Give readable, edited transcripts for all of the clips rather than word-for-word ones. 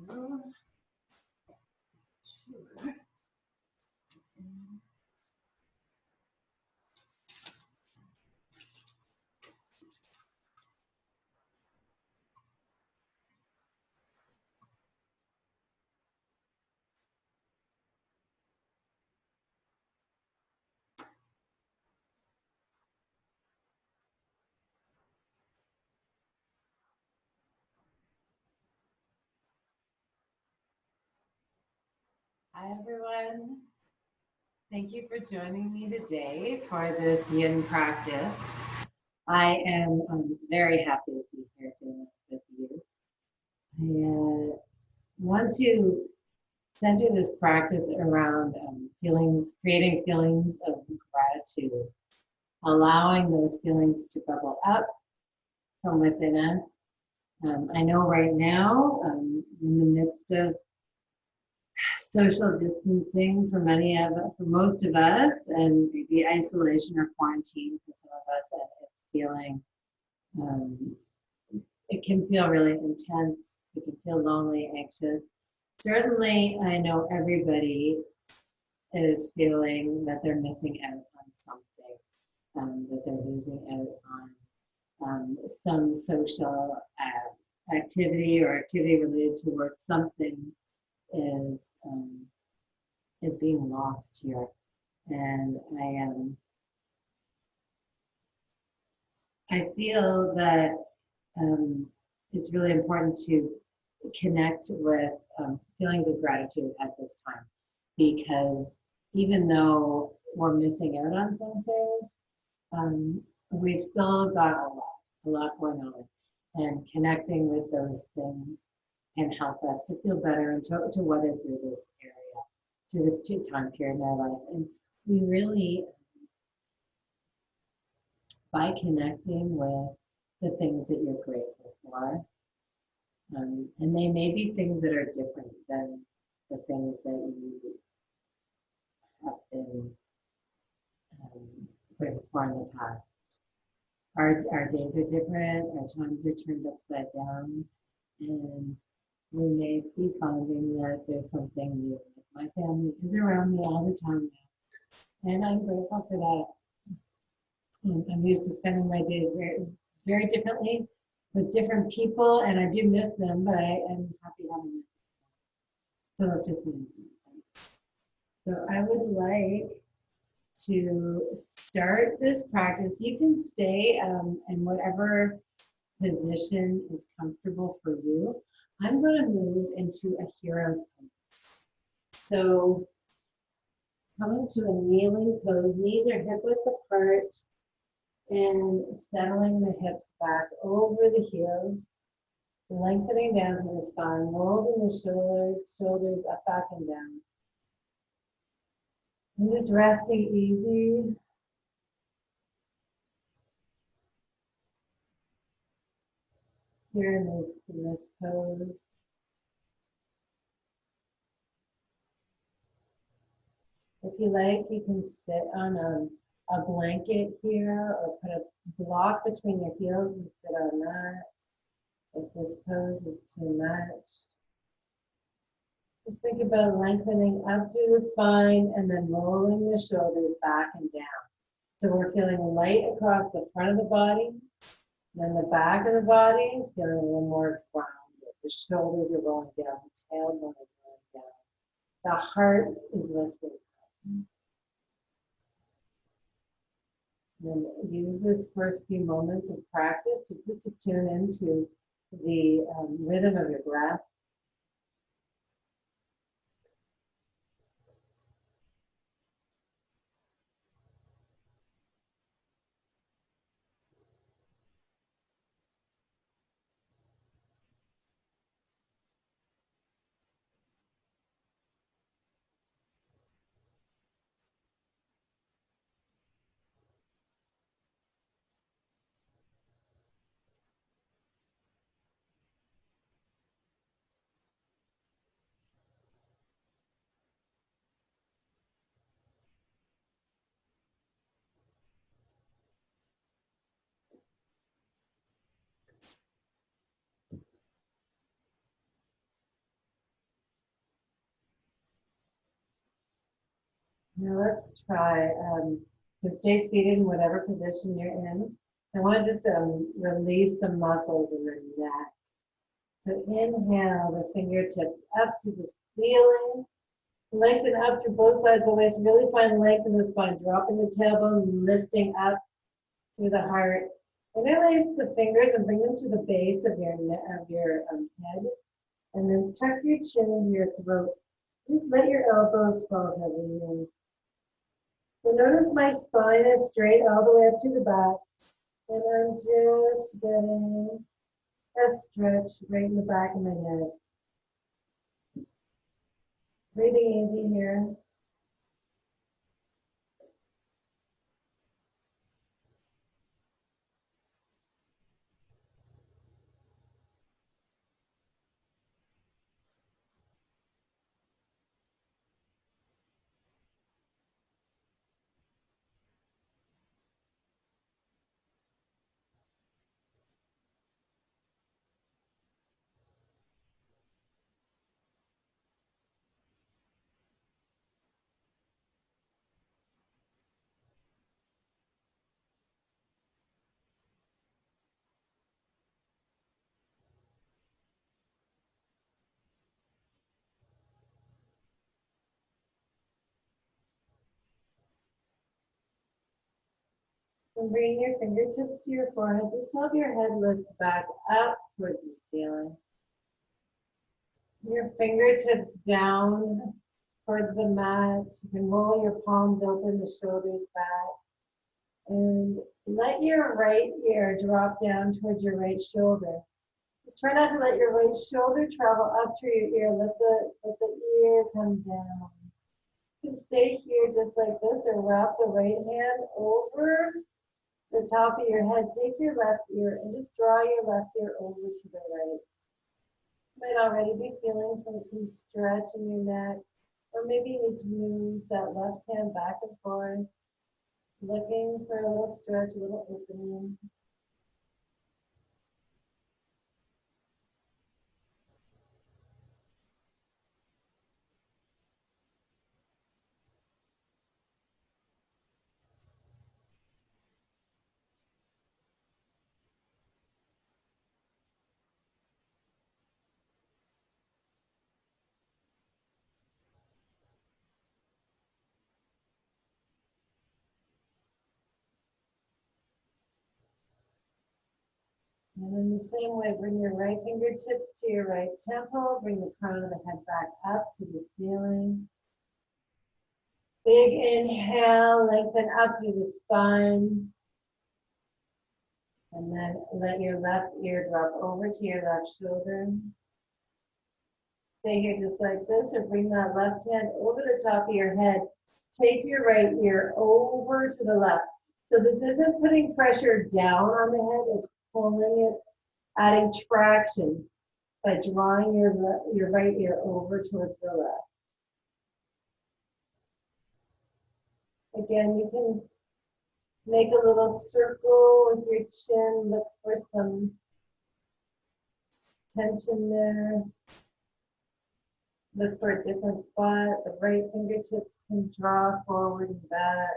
go. Sure. Hi, everyone. Thank you for joining me today for this Yin practice. I am very happy to be here doing this with you. I want to center this practice around feelings, creating feelings of gratitude, allowing those feelings to bubble up from within us. I know right now, in the midst of social distancing for most of us, and maybe isolation or quarantine for some of us, and it's feeling, um, it can feel really intense. It can feel lonely, anxious. Certainly, I know everybody is feeling that they're missing out on something, that they're losing out on some social activity or activity related to work. Something is um, is being lost here. And I feel that it's really important to connect with feelings of gratitude at this time, because even though we're missing out on some things, we've still got a lot going on, and connecting with those things can help us to feel better and to weather through this area, through this time period in our life. And we really, by connecting with the things that you're grateful for, and they may be things that are different than the things that you have been grateful for in the past. Our days are different, our times are turned upside down, and we may be finding that there's something new. My family is around me all the time now, and I'm grateful for that. I'm used to spending my days very, very differently with different people, and I do miss them, but I am happy having them. So that's just me. So I would like to start this practice. You can stay in whatever position is comfortable for you. I'm going to move into a hero pose. So coming to a kneeling pose, knees are hip width apart, and settling the hips back over the heels, lengthening down to the spine, molding the shoulders up, back, and down. And just resting easy. Here in this pose. If you like, you can sit on a blanket here, or put a block between your heels and sit on that. If this pose is too much, just think about lengthening up through the spine and then rolling the shoulders back and down. So we're feeling light across the front of the body, then the back of the body is feeling a little more grounded. The shoulders are rolling down, the tailbone is rolling down. The heart is lifted. And use this first few moments of practice to tune into the rhythm of your breath. Now let's try to stay seated in whatever position you're in. I want to just release some muscles in the neck. So inhale the fingertips up to the ceiling. Lengthen up through both sides of the waist. Really find length in the spine. Dropping the tailbone, lifting up through the heart. Interlace the fingers and bring them to the base of your head. And then tuck your chin into your throat. Just let your elbows fall heavily. So notice my spine is straight all the way up to the back. And I'm just getting a stretch right in the back of my neck. Breathing easy here. And bring your fingertips to your forehead. Just have your head lift back up towards the ceiling. Your fingertips down towards the mat. You can roll your palms open, the shoulders back. And let your right ear drop down towards your right shoulder. Just try not to let your right shoulder travel up to your ear. Let the ear come down. You can stay here just like this or wrap the right hand over the top of your head. Take your left ear and just draw your left ear over to the right. You might already be feeling from some stretch in your neck, or maybe you need to move that left hand back and forth, looking for a little stretch, a little opening. And in the same way, bring your right fingertips to your right temple. Bring the crown of the head back up to the ceiling. Big inhale, lengthen up through the spine. And then let your left ear drop over to your left shoulder. Stay here just like this, or bring that left hand over the top of your head. Take your right ear over to the left. So this isn't putting pressure down on the head, it's pulling it, adding traction by drawing your right ear over towards the left. Again, you can make a little circle with your chin, look for some tension there. Look for a different spot. The right fingertips can draw forward and back.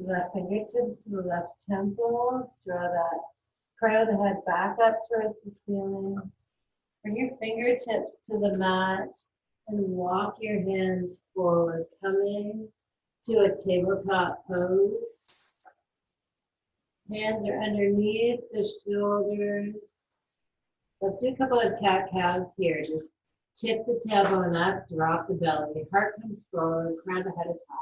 Left fingertips to the left temple. Draw that crown of the head back up towards the ceiling. Bring your fingertips to the mat and walk your hands forward, coming to a tabletop pose. Hands are underneath the shoulders. Let's do a couple of cat-cows here. Just tip the tailbone up, drop the belly. Heart comes forward, crown of the head is high.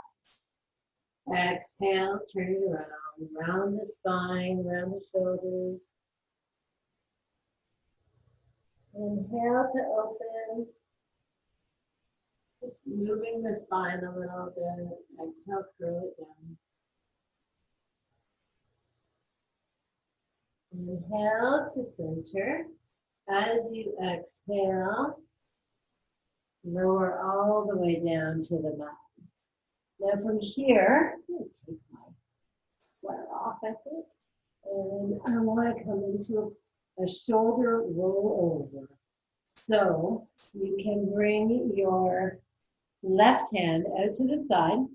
Exhale, turn it around. Round the spine, round the shoulders. Inhale to open. Just moving the spine a little bit. Exhale, curl it down. Inhale to center. As you exhale, lower all the way down to the mat. Now from here, I'm going to take my sweater off, I think. And I want to come into a shoulder roll over. So you can bring your left hand out to the side,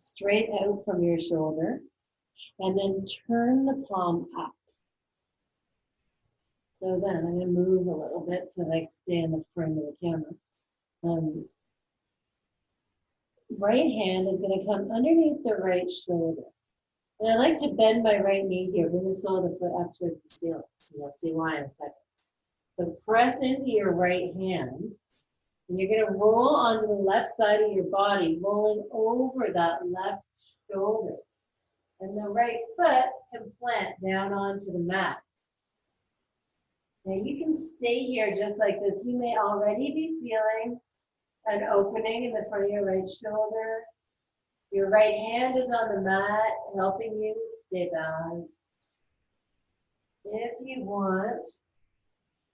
straight out from your shoulder, and then turn the palm up. So then I'm going to move a little bit so that I can stay in the frame of the camera. Right hand is going to come underneath the right shoulder. And I like to bend my right knee here, bring the sole of the foot up towards the ceiling. You'll see why in a second. So press into your right hand, and you're going to roll onto the left side of your body, rolling over that left shoulder. And the right foot can plant down onto the mat. Now you can stay here just like this. You may already be feeling an opening in the front of your right shoulder. Your right hand is on the mat, helping you stay balanced. If you want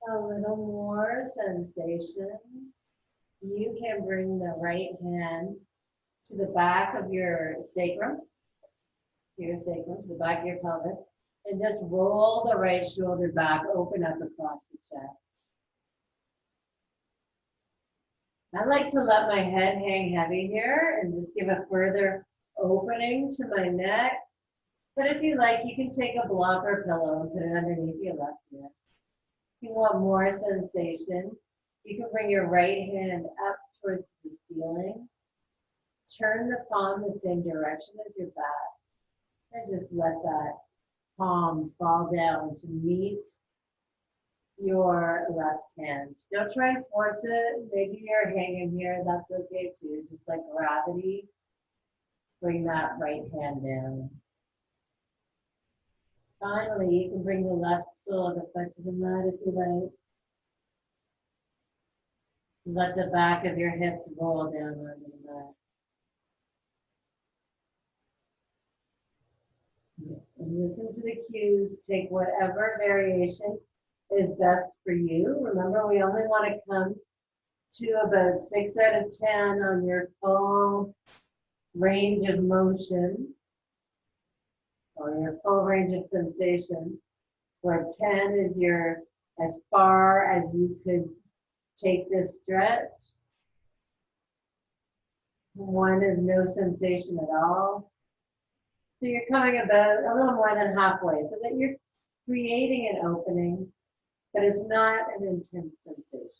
a little more sensation, you can bring the right hand to the back of your sacrum, to the back of your pelvis, and just roll the right shoulder back, open up across the chest. I like to let my head hang heavy here and just give a further opening to my neck. But if you like, you can take a block or pillow and put it underneath your left ear. If you want more sensation, you can bring your right hand up towards the ceiling. Turn the palm the same direction as your back. And just let that palm fall down to meet your left hand. Don't try to force it. Maybe you're hanging here. That's okay too. Just like gravity, bring that right hand down. Finally, you can bring the left sole of the foot to the mat if you like. Let the back of your hips roll down onto the mat. And listen to the cues. Take whatever variation is best for you. Remember, we only want to come to about 6 out of 10 on your full range of motion or your full range of sensation, where 10 is your as far as you could take this stretch. 1 is no sensation at all. So you're coming about a little more than halfway, so that you're creating an opening, but it's not an intense sensation.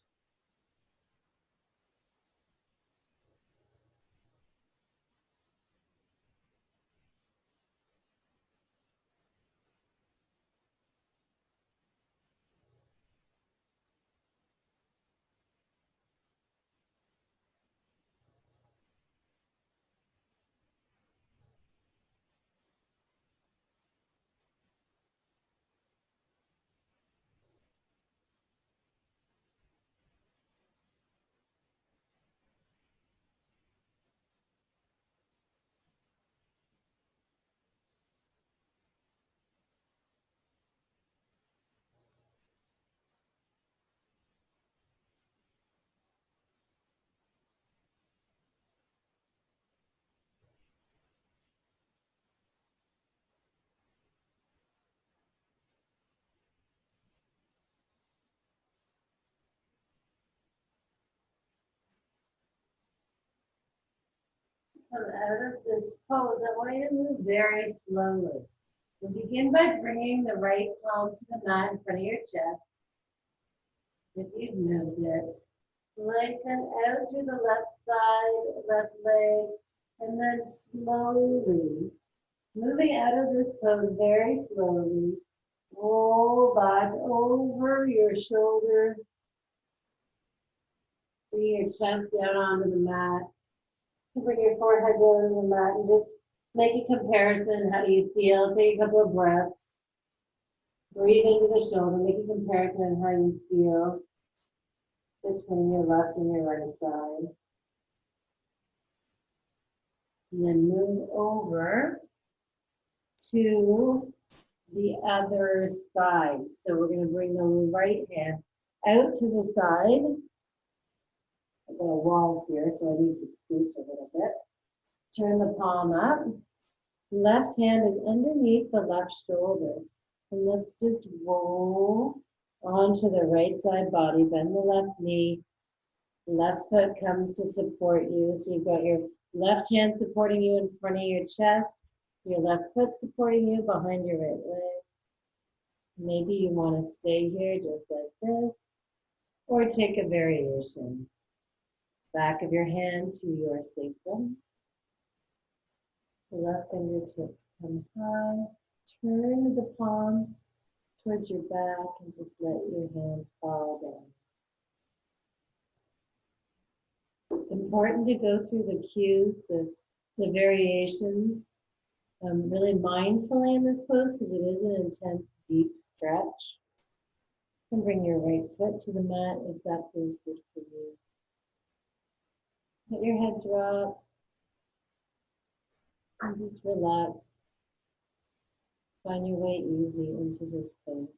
Come out of this pose. I want you to move very slowly. We'll begin by bringing the right palm to the mat in front of your chest. If you've moved it, lengthen out to the left side, left leg, and then slowly, moving out of this pose very slowly, roll back over your shoulder, bring your chest down onto the mat. Bring your forehead down on the mat and just make a comparison. How do you feel? Take a couple of breaths. Breathe into the shoulder. Make a comparison on how you feel between your left and your right side. And then move over to the other side. So we're going to bring the right hand out to the side. I've got a wall here, so I need to scooch a little bit. Turn the palm up. Left hand is underneath the left shoulder. And let's just roll onto the right side body. Bend the left knee. Left foot comes to support you. So you've got your left hand supporting you in front of your chest. Your left foot supporting you behind your right leg. Maybe you want to stay here just like this. Or take a variation. Back of your hand to your sacrum. Left fingertips come high. Turn the palm towards your back and just let your hand fall down. It's important to go through the cues, the variations, really mindfully in this pose because it is an intense, deep stretch. And bring your right foot to the mat if that feels good for you. Let your head drop and just relax. Find your way easy into this pose.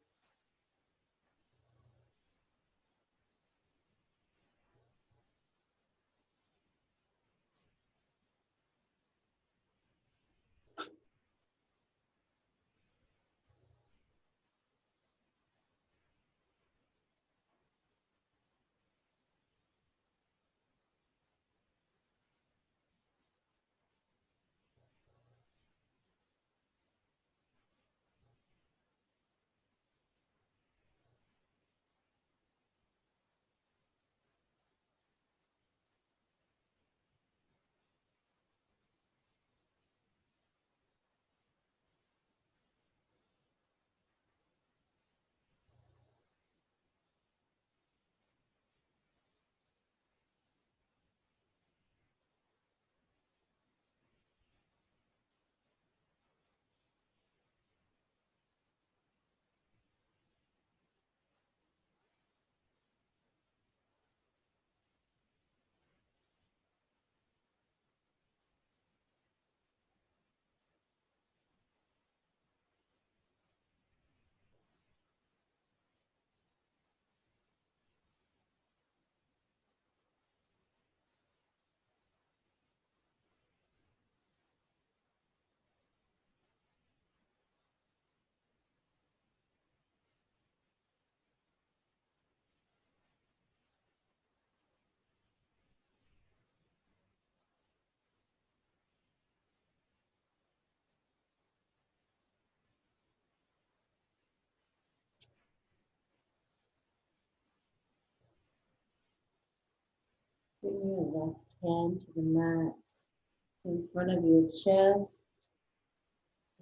Bring your left hand to the mat. It's in front of your chest.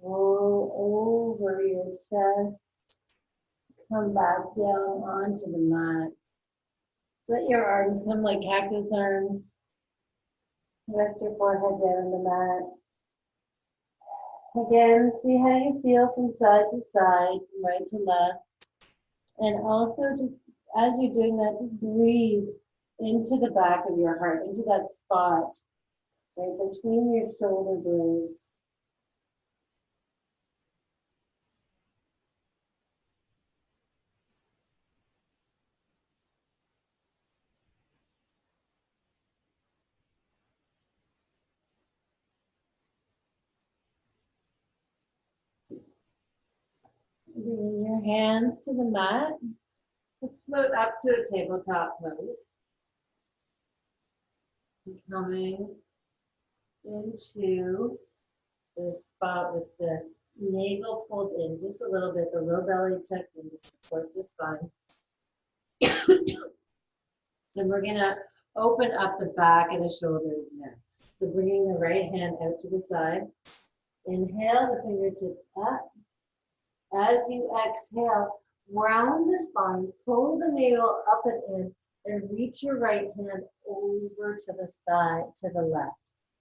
Roll over your chest. Come back down onto the mat. Let your arms come like cactus arms. Rest your forehead down on the mat. Again, see how you feel from side to side, from right to left. And also just as you're doing that, just breathe into the back of your heart, into that spot right between your shoulder blades. Bringing your hands to the mat. Let's float up to a tabletop pose. Coming into the spot with the navel pulled in just a little bit, the low belly tucked in to support the spine. And we're gonna open up the back of the shoulders now. So bringing the right hand out to the side. Inhale, the fingertips up. As you exhale, round the spine, pull the navel up and in, and reach your right hand over to the side, to the left.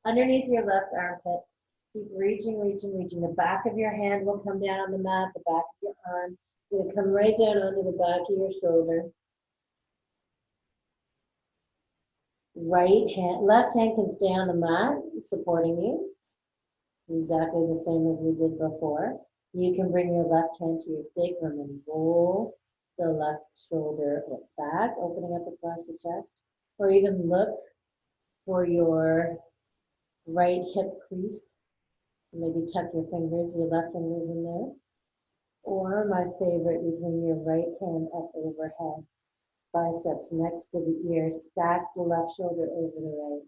Underneath your left armpit, keep reaching, reaching, reaching. The back of your hand will come down on the mat, the back of your arm. You're gonna come right down onto the back of your shoulder. Left hand can stay on the mat, supporting you. Exactly the same as we did before. You can bring your left hand to your sacrum and roll the left shoulder back, opening up across the chest, or even look for your right hip crease. Maybe tuck your fingers, your left fingers in there. Or my favorite, you bring your right hand up overhead, biceps next to the ear, stack the left shoulder over the right.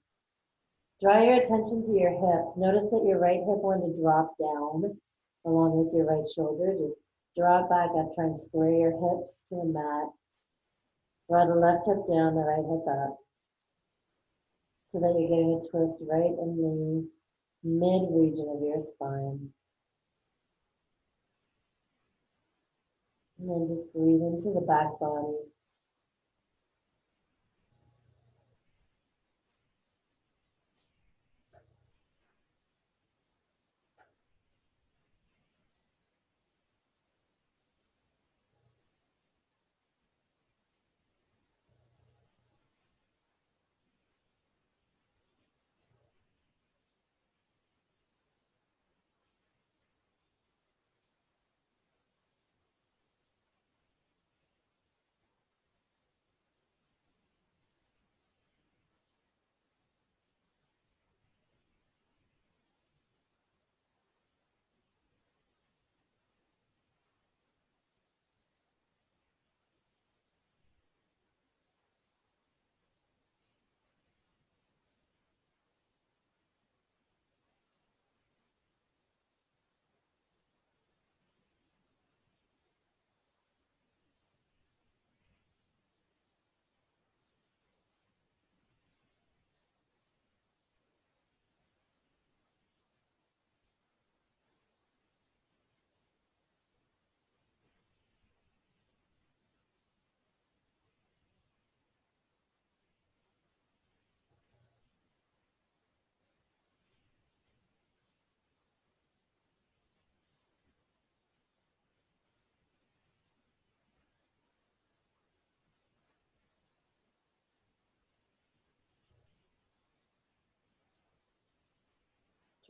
Draw your attention to your hips. Notice that your right hip wanted to drop down along with your right shoulder. Just draw it back up. Try and square your hips to the mat. Draw the left hip down, the right hip up. So that you're getting a twist right in the mid region of your spine. And then just breathe into the back body.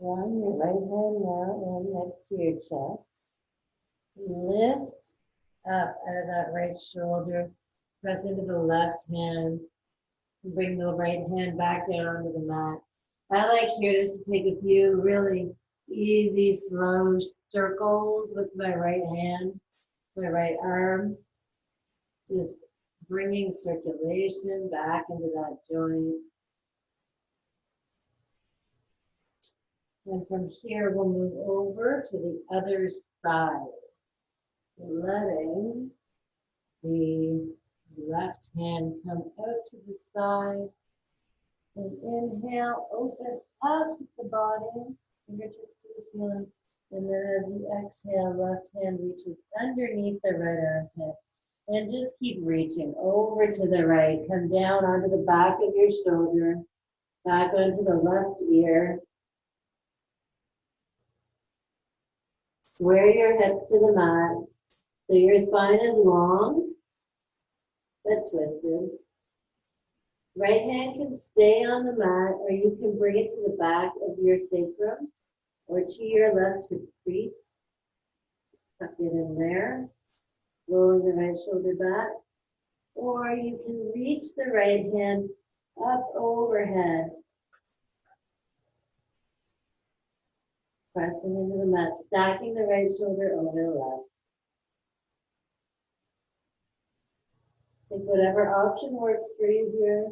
Drawing your right hand now in next to your chest. Lift up out of that right shoulder. Press into the left hand. Bring the right hand back down onto the mat. I like here just to take a few really easy, slow circles with my right hand, my right arm. Just bringing circulation back into that joint. And from here, we'll move over to the other side, letting the left hand come out to the side. And inhale, open out the body, fingertips to the ceiling. And then as you exhale, left hand reaches underneath the right armpit. And just keep reaching over to the right. Come down onto the back of your shoulder, back onto the left ear. Square your hips to the mat so your spine is long but twisted. Right hand can stay on the mat, or you can bring it to the back of your sacrum or to your left hip crease. Tuck it in there, rolling the right shoulder back. Or you can reach the right hand up overhead, pressing into the mat, stacking the right shoulder over the left. Take whatever option works for you here.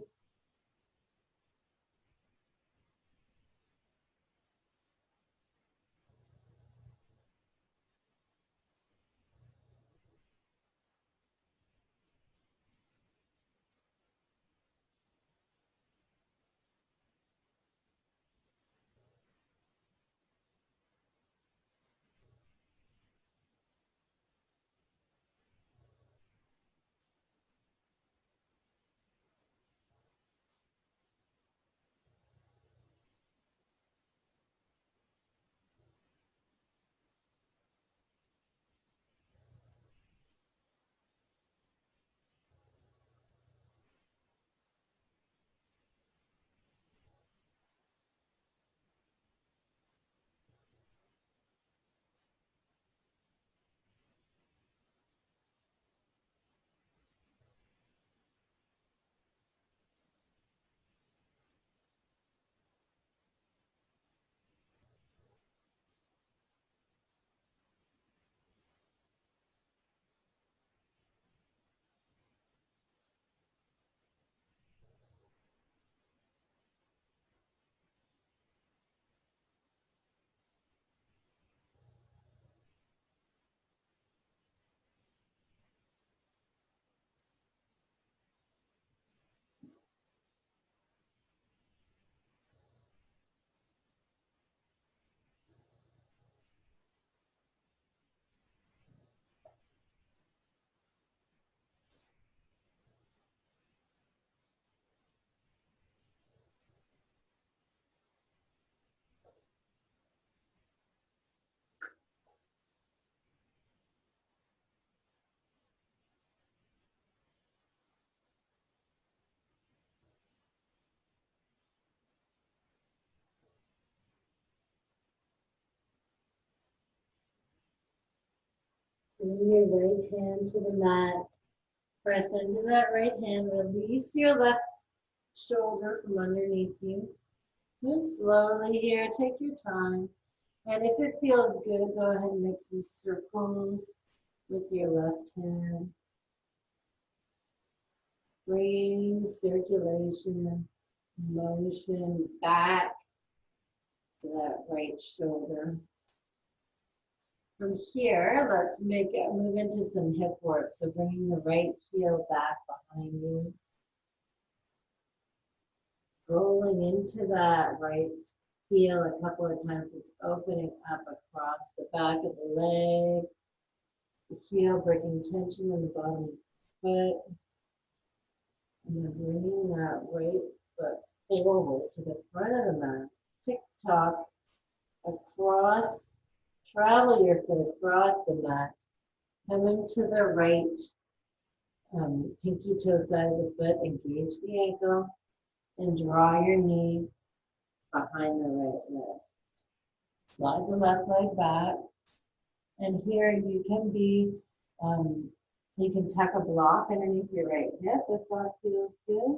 Bring your right hand to the mat. Press into that right hand. Release your left shoulder from underneath you. Move slowly here. Take your time. And if it feels good, go ahead and make some circles with your left hand. Bring circulation, motion back to that right shoulder. From here, let's move into some hip work. So bringing the right heel back behind you. Rolling into that right heel a couple of times. It's opening up across the back of the leg. The heel breaking tension in the bottom of the foot. And then bringing that right foot forward to the front of the mat. Tick-tock across. Travel your foot across the mat. Coming to the right pinky toe side of the foot. Engage the ankle. And draw your knee behind the right leg. Slide the left leg back. And here you can you can tuck a block underneath your right hip if that feels good.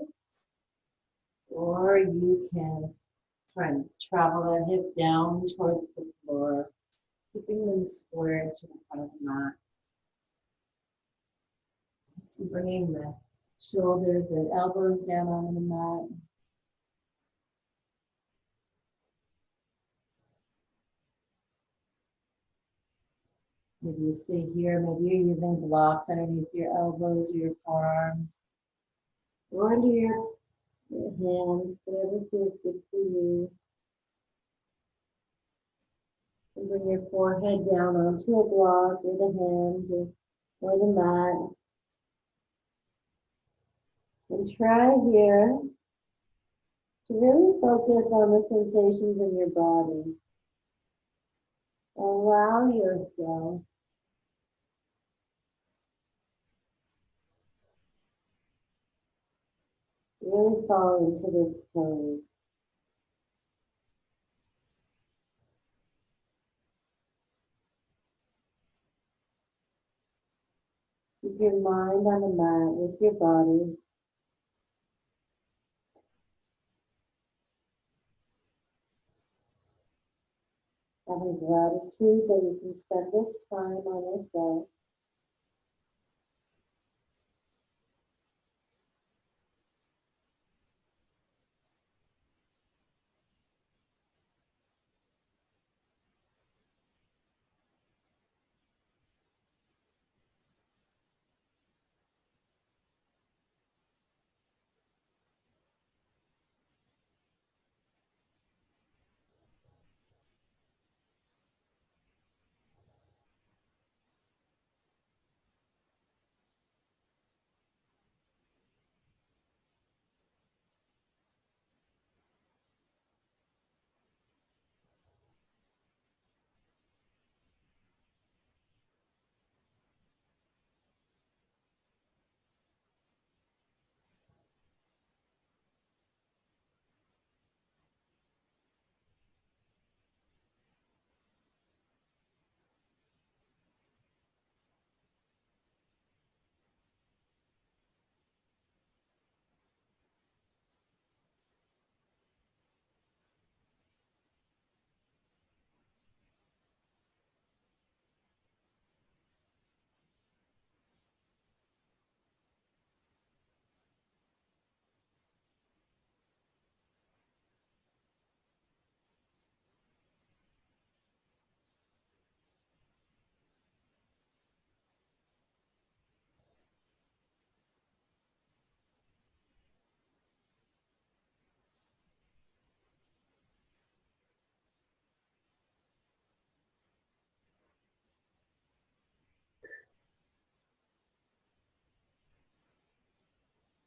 Or you can try and travel that hip down towards the floor, keeping them square to the front of the mat. So bringing the shoulders, the elbows down onto the mat. Maybe you stay here, maybe you're using blocks underneath your elbows or your forearms, or under your hands, whatever feels good for you. And bring your forehead down onto a block or the hands or the mat. And try here to really focus on the sensations in your body. Allow yourself really fall into this pose. Keep your mind on the mat with your body. Having gratitude that you can spend this time on yourself.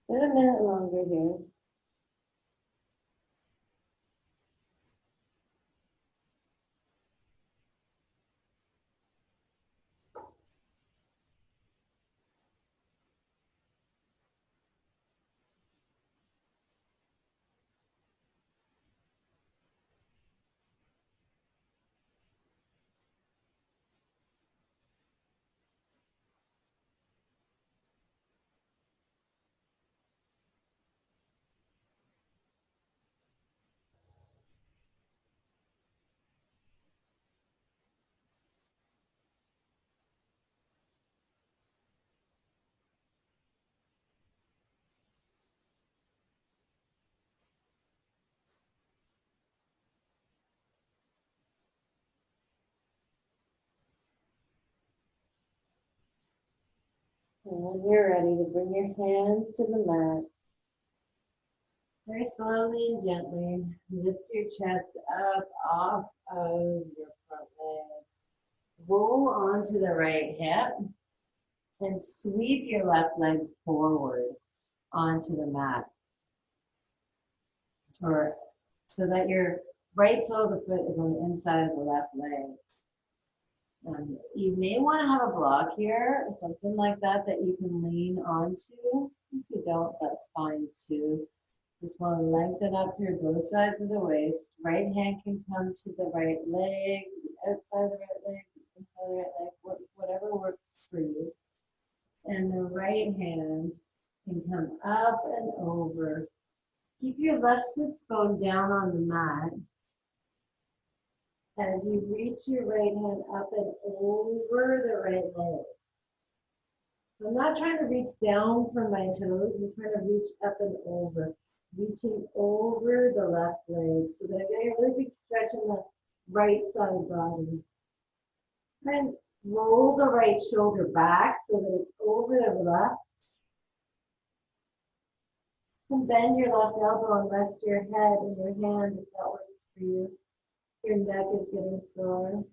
About a minute longer here. when you're ready to bring your hands to the mat, very slowly and gently lift your chest up off of your front leg. Roll onto the right hip and sweep your left leg forward onto the mat, or so that your right sole of the foot is on the inside of the left leg. You may want to have a block here or something like that that you can lean onto. If you don't, that's fine too. Just want to lengthen up through both sides of the waist. Right hand can come to the right leg, the outside of the right leg, the inside of the right leg, whatever works for you. And the right hand can come up and over. Keep your left sits bone down on the mat. As you reach your right hand up and over the right leg. So I'm not trying to reach down from my toes, I'm trying to reach up and over. Reaching over the left leg so that I'm getting a really big stretch in the right side body. And roll the right shoulder back so that it's over the left. And bend your left elbow and rest your head in your hand if that works for you. Your neck is getting sore.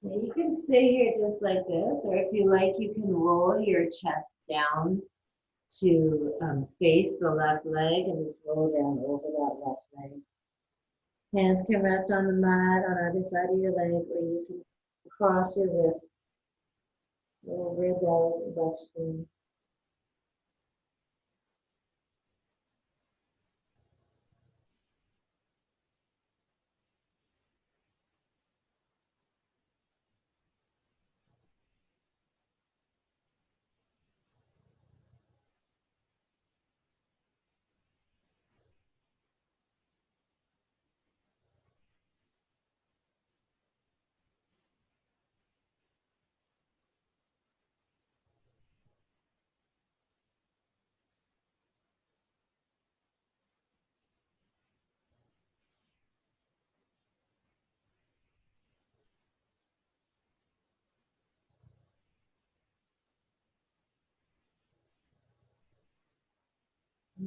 Now you can stay here just like this, or if you like, you can roll your chest down to face the left leg and just roll down over that left leg. Hands can rest on the mat on either side of your leg, or you can cross your wrist over the left shin.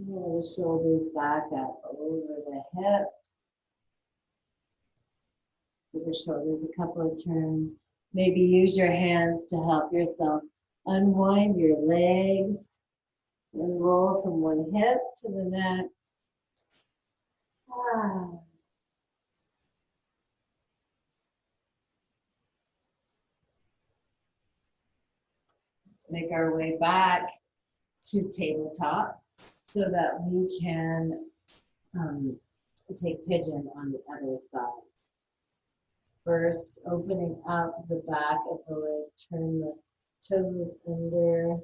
Roll the shoulders back up over the hips. Give the shoulders a couple of turns. Maybe use your hands to help yourself unwind your legs and roll from one hip to the next. Let's make our way back to tabletop so that we can take pigeon on the other side. First, opening up the back of the leg, turn the toes under.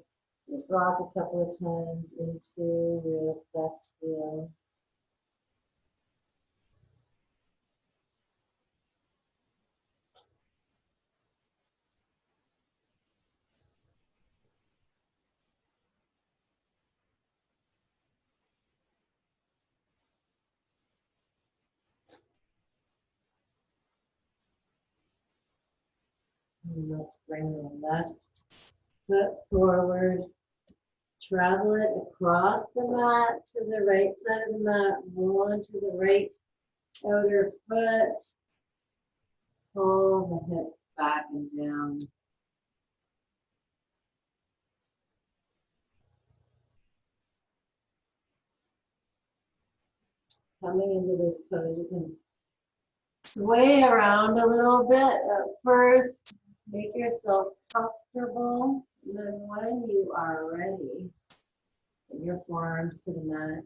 Just rock a couple of times into your left heel. And let's bring the left foot forward. Travel it across the mat to the right side of the mat. Roll onto the right outer foot. Pull the hips back and down. Coming into this pose, you can sway around a little bit at first. Make yourself comfortable. And then when you are ready, put your forearms to the mat.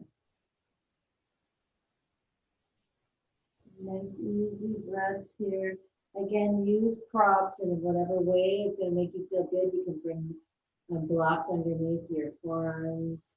Nice easy breaths here. Again, use props in whatever way is going to make you feel good. You can bring blocks underneath your forearms.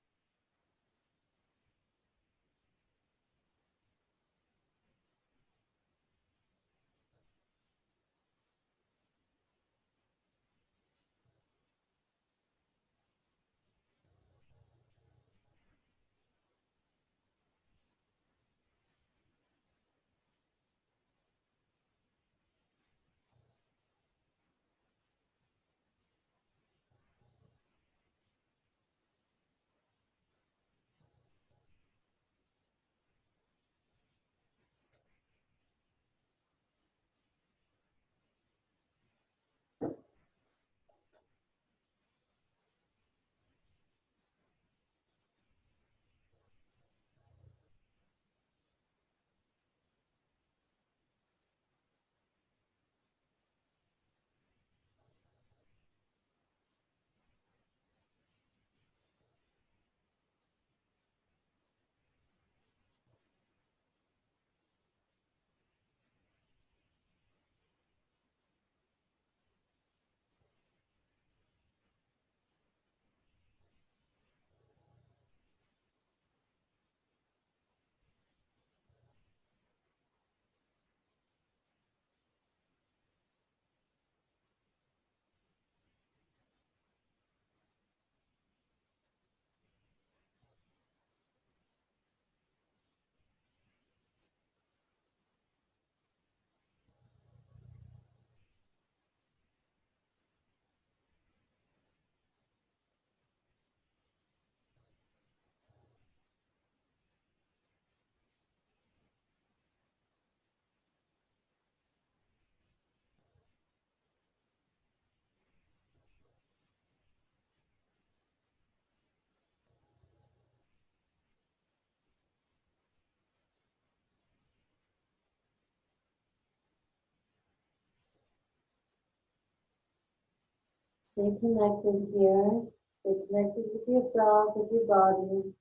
Stay connected here. Stay connected with yourself, with your body.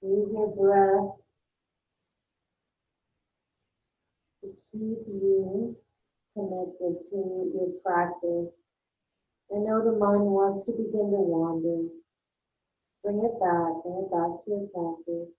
Use your breath to keep you connected to your practice. I know the mind wants to begin to wander. Bring it back to your practice.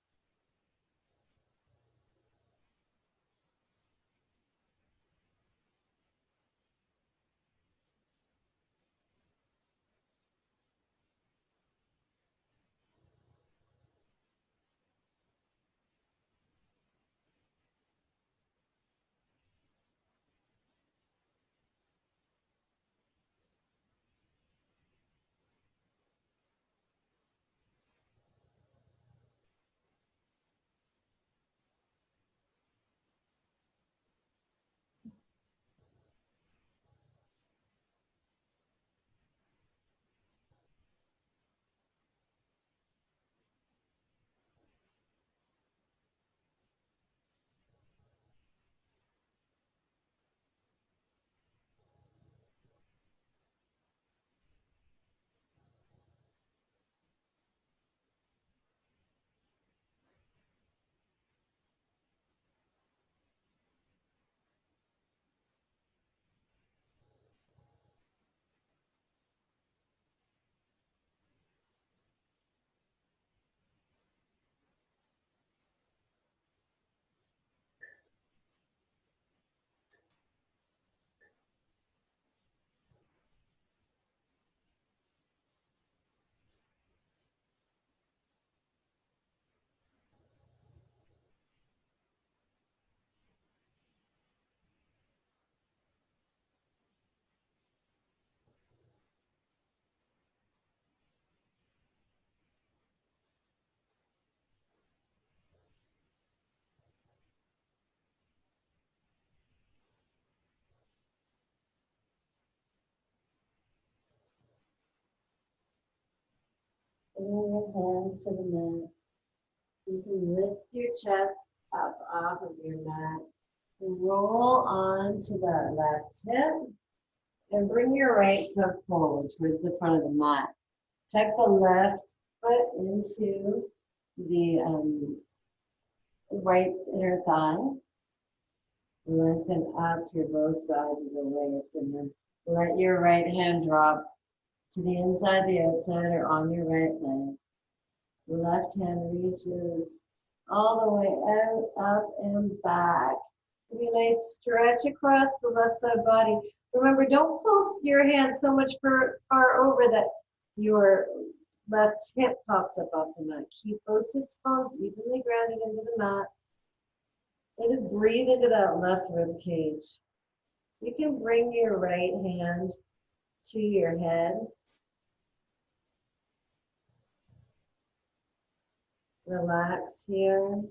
Bring your hands to the mat. You can lift your chest up off of your mat. Roll on to the left hip and bring your right foot forward towards the front of the mat. Tuck the left foot into the right inner thigh. Lengthen up through both sides of the waist and then let your right hand drop to the inside, the outside, or on your right leg. The left hand reaches all the way out, up, and back. Give me a nice stretch across the left side body. Remember, don't pulse your hand so much far over that your left hip pops up off the mat. Keep those sits bones evenly grounded into the mat. And just breathe into that left rib cage. You can bring your right hand to your head. Relax here.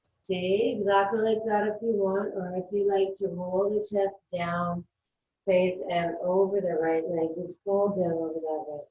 Stay exactly like that if you want, or if you like to roll the chest down, face and over the right leg, just fold down over that right leg.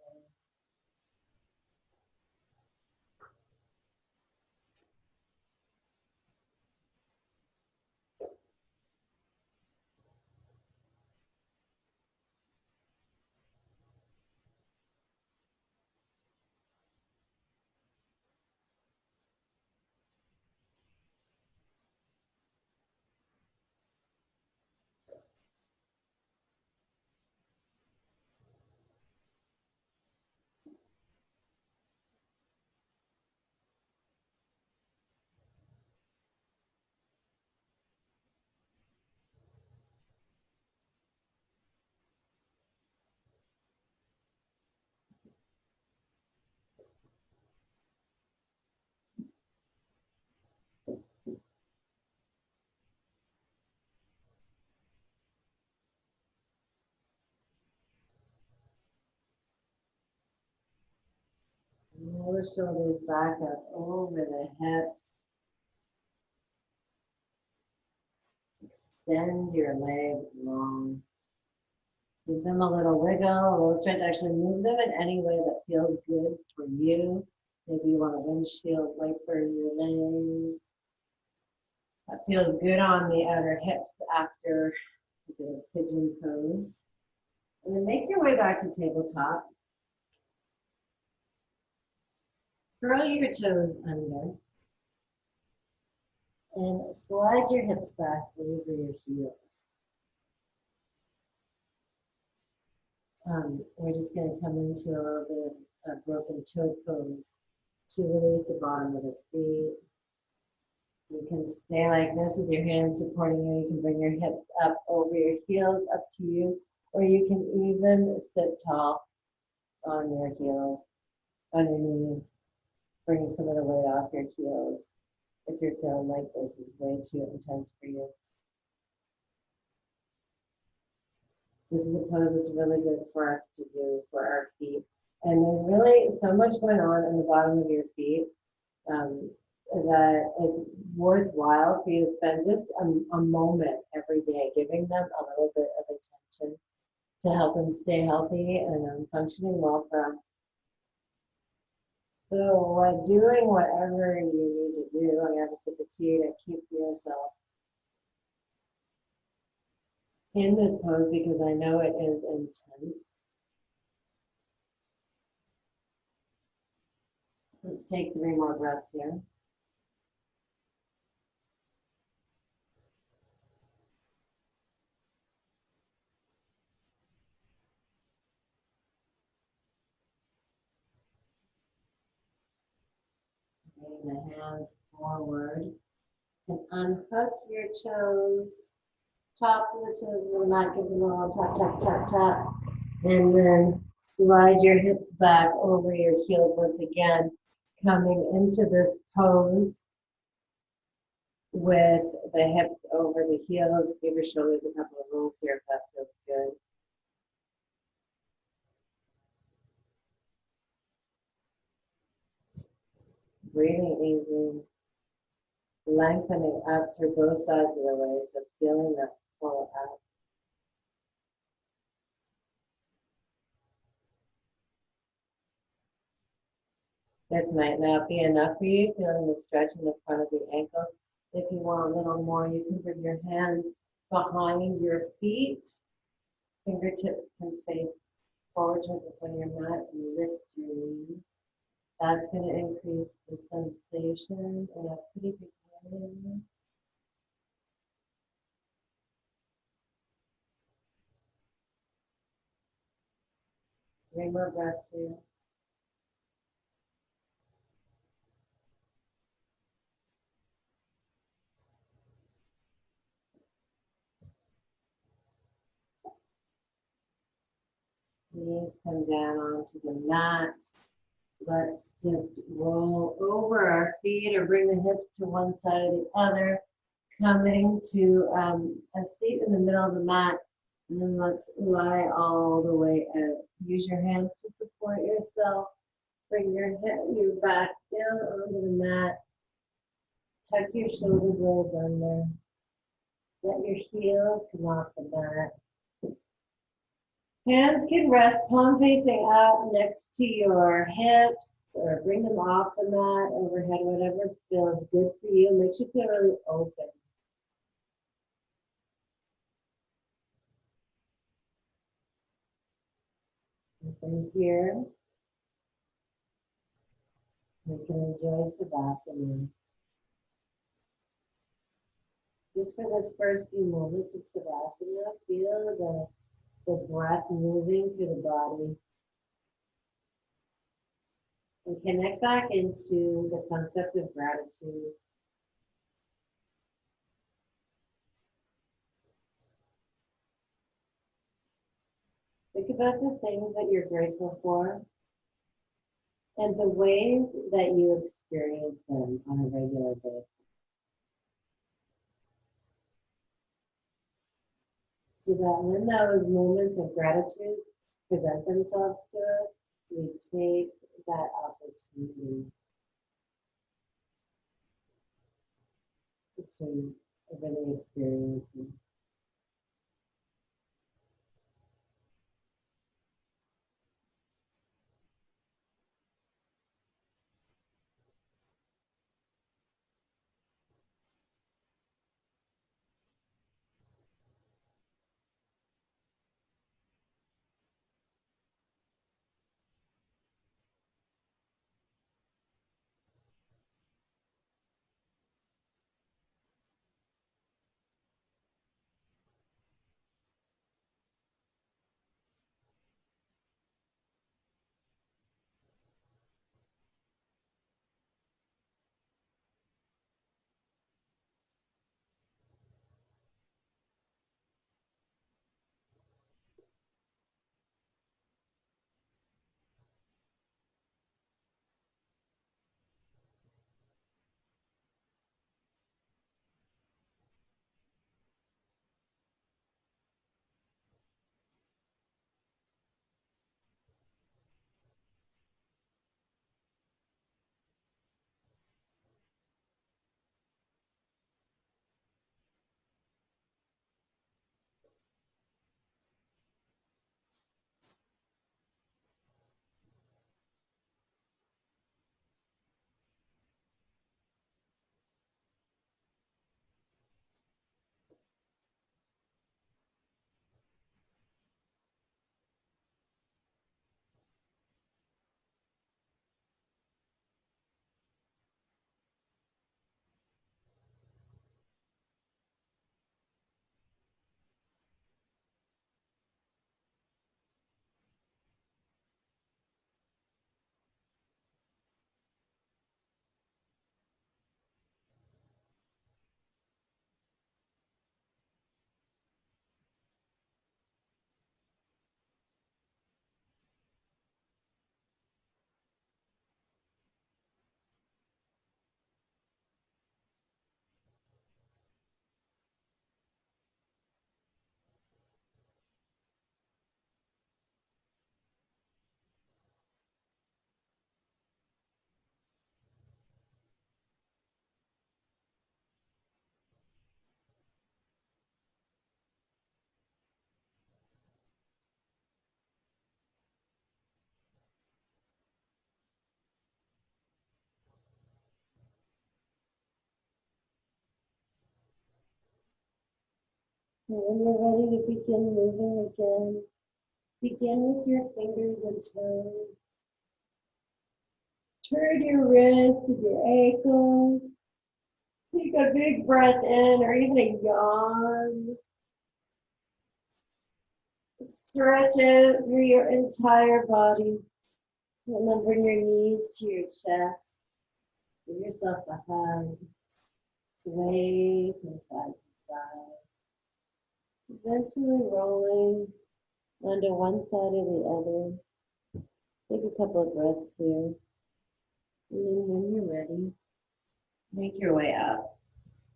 Roll the shoulders back up over the hips. Extend your legs long. Give them a little wiggle, a little stretch. Actually move them in any way that feels good for you. Maybe you want a windshield wiper your legs. That feels good on the outer hips after a bit of pigeon pose. And then make your way back to tabletop. Curl your toes under. And slide your hips back over your heels. We're just going to come into a little bit of broken toe pose to release the bottom of the feet. You can stay like this with your hands supporting you. You can bring your hips up over your heels, up to you. Or you can even sit tall on your heels, on your knees, bringing some of the weight off your heels if you're feeling like this is way too intense for you. This is a pose that's really good for us to do for our feet. And there's really so much going on in the bottom of your feet that it's worthwhile for you to spend just a moment every day giving them a little bit of attention to help them stay healthy and functioning well for us. So doing whatever you need to do, I have a sip of tea to keep yourself in this pose because I know it is intense. Let's take 3 more breaths here. Bring the hands forward and unhook your toes, tops of the toes of the mat, give them a little tap, tap, tap, tap. And then slide your hips back over your heels once again, coming into this pose with the hips over the heels. Give your shoulders a couple of rolls here if that feels good. Breathing easy, lengthening up through both sides of the way, so feeling that pull out. This might not be enough for you, feeling the stretch in the front of the ankles. If you want a little more, you can bring your hands behind your feet. Fingertips can face forward towards the front of your mat and lift your knees. That's going to increase the sensation in a pretty big way. 3 more breaths here. Knees come down onto the mat. Let's just roll over our feet or bring the hips to one side or the other, coming to a seat in the middle of the mat. And then let's lie all the way out. Use your hands to support yourself. Bring your back down onto the mat. Tuck your shoulder blades under. Let your heels come off the mat. Hands can rest palm facing out next to your hips or bring them off the mat, overhead, whatever feels good for you. Makes you feel really open. And from here, we can enjoy Savasana. Just for this first few moments of Savasana, feel the breath moving through the body. And connect back into the concept of gratitude. Think about the things that you're grateful for and the ways that you experience them on a regular basis. So that when those moments of gratitude present themselves to us, we take that opportunity to really experiencing. And when you're ready to begin moving again, begin with your fingers and toes. Turn your wrists and your ankles. Take a big breath in or even a yawn. Stretch it through your entire body. And then bring your knees to your chest. Give yourself a hug. Sway from side to side. Eventually rolling onto one side or the other. Take a couple of breaths here. And then when you're ready, make your way up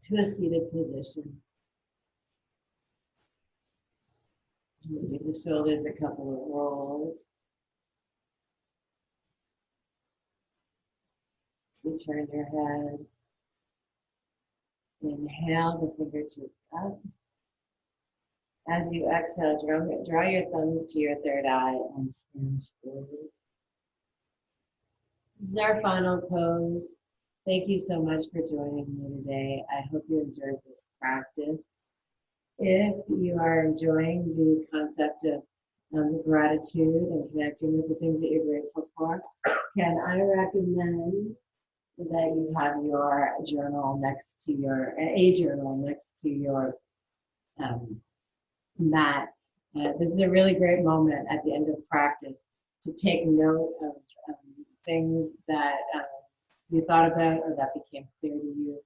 to a seated position. Give the shoulders a couple of rolls. Return your head. Inhale the fingertips up. As you exhale, draw your thumbs to your third eye and hinge forward. This is our final pose. Thank you so much for joining me today. I hope you enjoyed this practice. If you are enjoying the concept of gratitude and connecting with the things that you're grateful for, can I recommend that you have your journal next to your, a journal next to your mat. This is a really great moment at the end of practice to take note of things that you thought about or that became clear to you.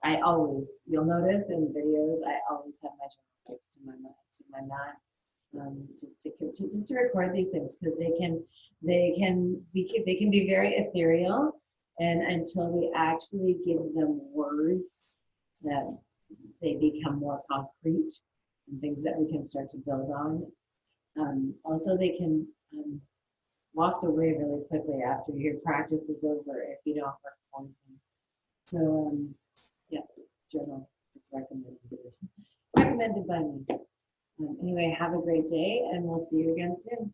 I always, you'll notice in videos, I always have my journal next to my mat, just to record these things because they can be very ethereal, and until we actually give them words, that they become more concrete and things that we can start to build on. Also, they can walked away really quickly after your practice is over if you don't perform them. So, yeah, journal. It's recommended by me. Anyway, have a great day, and we'll see you again soon.